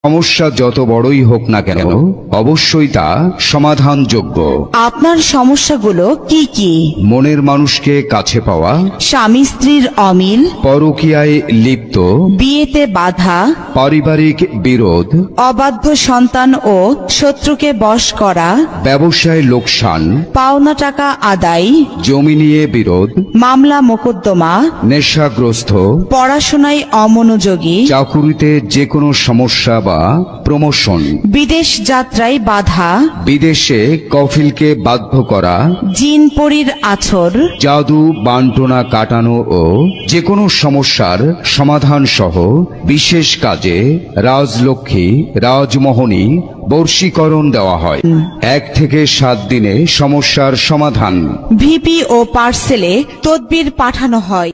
সমস্যা যত বড়ই হোক না কেন অবশ্যই তা সমাধানযোগ্য। আপনার সমস্যাগুলো কি কি? মনের মানুষকে কাছে পাওয়া, স্বামী স্ত্রীর অমিল, পরকীয়ায় লিপ্ত, বিয়েতে বাধা, পারিবারিক বিরোধ, অবাধ্য সন্তান ও শত্রুকে বশ করা, ব্যবসায় লোকসান, পাওনা টাকা আদায়, জমি নিয়ে বিরোধ, মামলা মোকদ্দমা, নেশাগ্রস্ত, পড়াশোনায় অমনোযোগী, চাকুরিতে যে কোনো সমস্যা বা প্রমোশন, বিদেশ যাত্রায় বাধা, বিদেশে কফিলকে বাধ্য করা, জিন পরীর আছর, জাদু বান্টনা কাটানো ও যে কোনো সমস্যার সমাধান সহ বিশেষ কাজে রাজলক্ষ্মী, রাজমোহনী বর্ষীকরণ দেওয়া হয়। 1 থেকে 7 দিনে সমস্যার সমাধান। ভিপি ও পার্সেলে তদবির পাঠানো হয়।